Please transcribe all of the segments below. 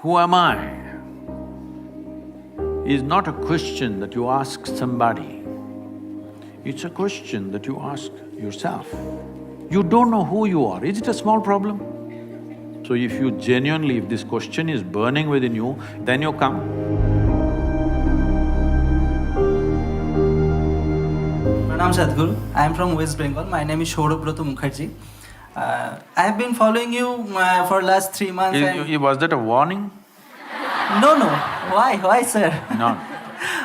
Who am I is not a question that you ask somebody, it's a question that you ask yourself. You don't know who you are, is it a small problem? So if you genuinely, if this question is burning within you, then you come. Pranam Sadhguru, I am from West Bengal. My name is Shourabroto Mukherjee. I have been following you for last 3 months and… Was that a warning? No, no. Why, sir? No.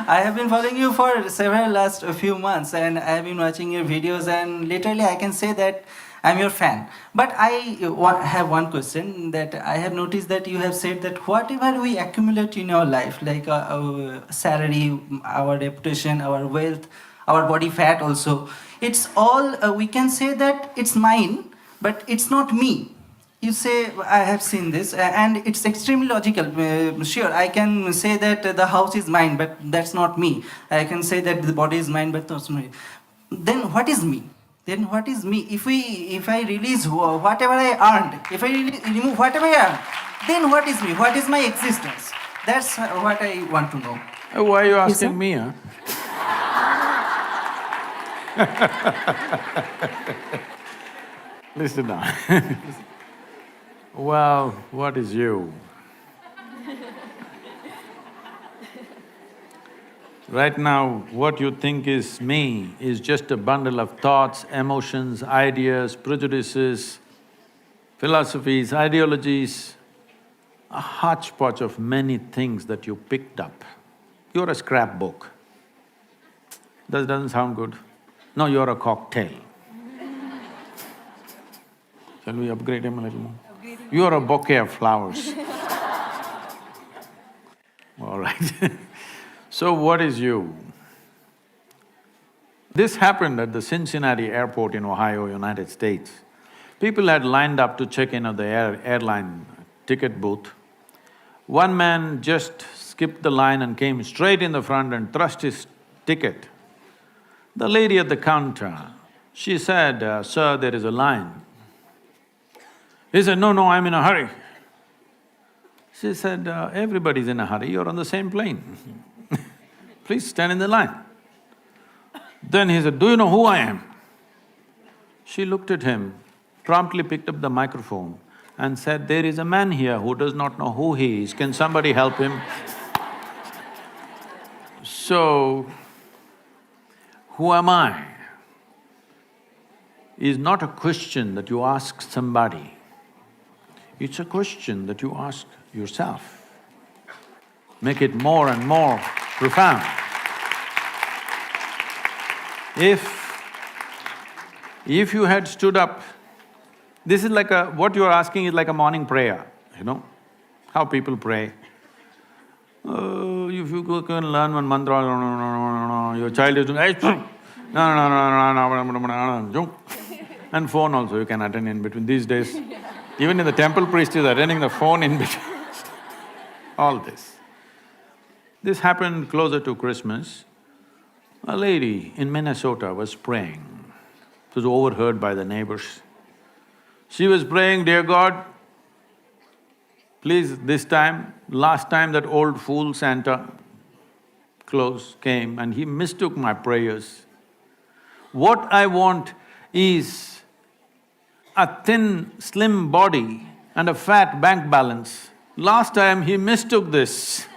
I have been following you for several last few months and I have been watching your videos and literally I can say that I'm your fan. But I have one question that I have noticed that you have said that whatever we accumulate in our life, like our salary, our reputation, our wealth, our body fat also, it's all, we can say that it's mine, but it's not me. You say, I have seen this, and it's extremely logical. Sure, I can say that the house is mine, but that's not me. I can say that the body is mine, but that's not me. Then what is me? Then what is me? If I release whatever I earned, if I remove whatever I earned, then what is me? What is my existence? That's what I want to know. Why are you asking me, huh? Listen now. Well, what is you? Right now, what you think is me is just a bundle of thoughts, emotions, ideas, prejudices, philosophies, ideologies, a hodgepodge of many things that you picked up. You're a scrapbook. That doesn't sound good. No, you're a cocktail. Shall we upgrade him a little more? You're a bouquet of flowers. All right. So what is you? This happened at the Cincinnati airport in Ohio, United States. People had lined up to check in at the airline ticket booth. One man just skipped the line and came straight in the front and thrust his ticket. The lady at the counter, she said, "Sir, there is a line." He said, "No, no, I'm in a hurry." She said, "Everybody's in a hurry, you're on the same plane. Please stand in the line." Then he said, "Do you know who I am?" She looked at him, promptly picked up the microphone and said, "There is a man here who does not know who he is, can somebody help him?" So, who am I is not a question that you ask somebody, it's a question that you ask yourself. Make it more and more profound. If you had stood up, this is like what you're asking is like a morning prayer, you know, how people pray. If you can learn one mantra, your child is doing, and phone also you can attend in between. These days, even in the temple, priest is attending the phone in between. All this. This happened closer to Christmas. A lady in Minnesota was praying. It was overheard by the neighbors. She was praying, "Dear God, please this time, last time that old fool Santa Claus came and he mistook my prayers. What I want is a thin, slim body and a fat bank balance. Last time he mistook this."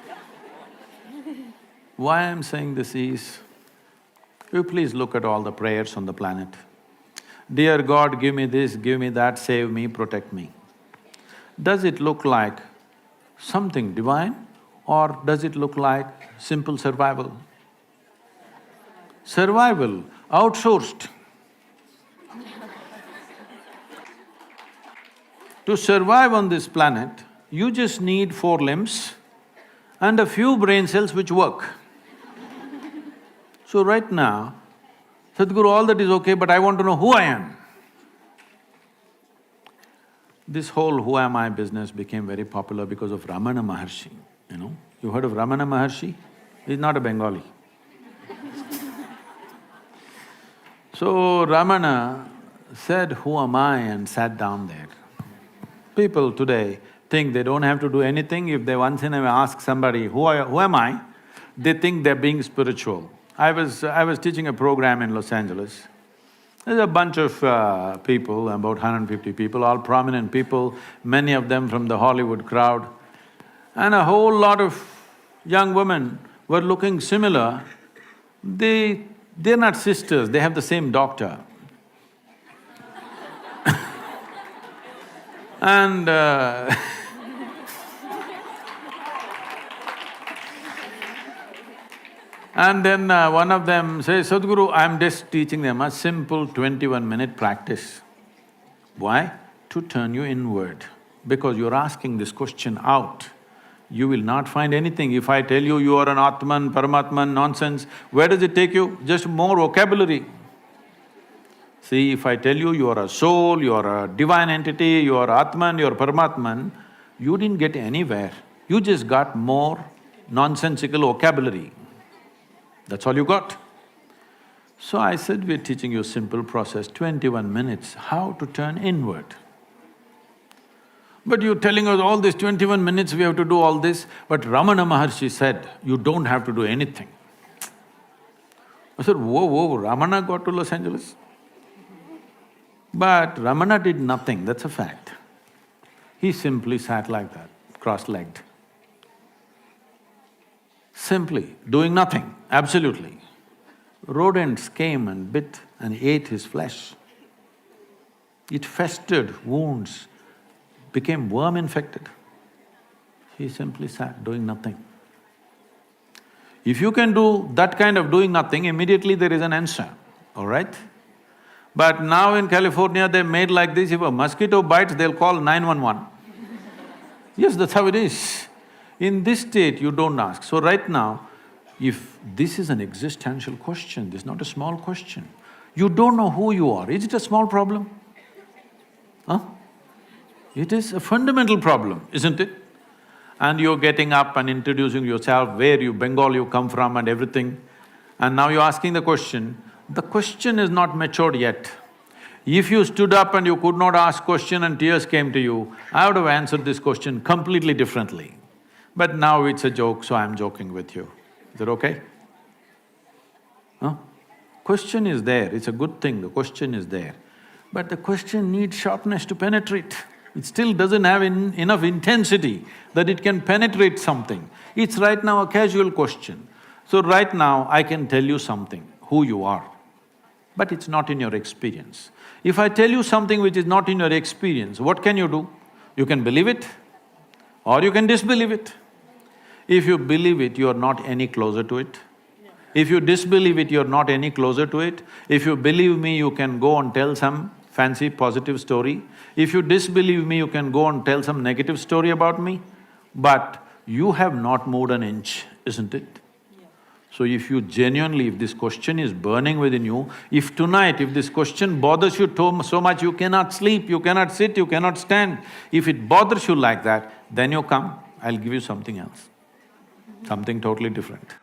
Why I'm saying this is, you please look at all the prayers on the planet. "Dear God, give me this, give me that, save me, protect me." Does it look like something divine or does it look like simple survival? Survival outsourced. To survive on this planet, you just need 4 limbs and a few brain cells which work. So right now, Sadhguru, all that is okay, but I want to know who I am. This whole who am I business became very popular because of Ramana Maharishi, you know. You heard of Ramana Maharishi? He's not a Bengali. So Ramana said, "Who am I?" and sat down there. People today think they don't have to do anything. If they once in a while ask somebody, who am I? They think they're being spiritual. I was teaching a program in Los Angeles. There's a bunch of people, about 150 people, all prominent people, many of them from the Hollywood crowd. And a whole lot of young women were looking similar. They're not sisters, they have the same doctor. And and then one of them says, Sadhguru, I'm just teaching them a simple 21-minute practice. Why? To turn you inward. Because you're asking this question out. You will not find anything. If I tell you you are an Atman, Paramatman, nonsense, where does it take you? Just more vocabulary. See, if I tell you you are a soul, you are a divine entity, you are Atman, you are Paramatman, you didn't get anywhere. You just got more nonsensical vocabulary. That's all you got. So I said, we're teaching you a simple process, 21 minutes, how to turn inward. But you're telling us all this 21 minutes we have to do all this, but Ramana Maharishi said, you don't have to do anything. I said, whoa, Ramana got to Los Angeles? But Ramana did nothing, that's a fact. He simply sat like that, cross-legged. Simply doing nothing, absolutely. Rodents came and bit and ate his flesh. It festered, wounds, became worm-infected. He simply sat doing nothing. If you can do that kind of doing nothing, immediately there is an answer, all right? But now in California, they made like this, if a mosquito bites, they'll call 911. Yes, that's how it is. In this state, you don't ask. So right now, if this is an existential question, this is not a small question. You don't know who you are, is it a small problem? Huh? It is a fundamental problem, isn't it? And you're getting up and introducing yourself, where you… Bengal you come from and everything. And now you're asking the question is not matured yet. If you stood up and you could not ask question and tears came to you, I would have answered this question completely differently. But now it's a joke, so I'm joking with you. Is that okay? Huh? Question is there, it's a good thing, the question is there. But the question needs sharpness to penetrate. It still doesn't have enough intensity that it can penetrate something. It's right now a casual question. So right now, I can tell you something, who you are, but it's not in your experience. If I tell you something which is not in your experience, what can you do? You can believe it or you can disbelieve it. If you believe it, you are not any closer to it. If you disbelieve it, you are not any closer to it. If you believe me, you can go and tell some fancy positive story. If you disbelieve me, you can go and tell some negative story about me. But you have not moved an inch, isn't it? So if you genuinely, if this question is burning within you, if tonight, if this question bothers you so much you cannot sleep, you cannot sit, you cannot stand, if it bothers you like that, then you come, I'll give you something else, something totally different.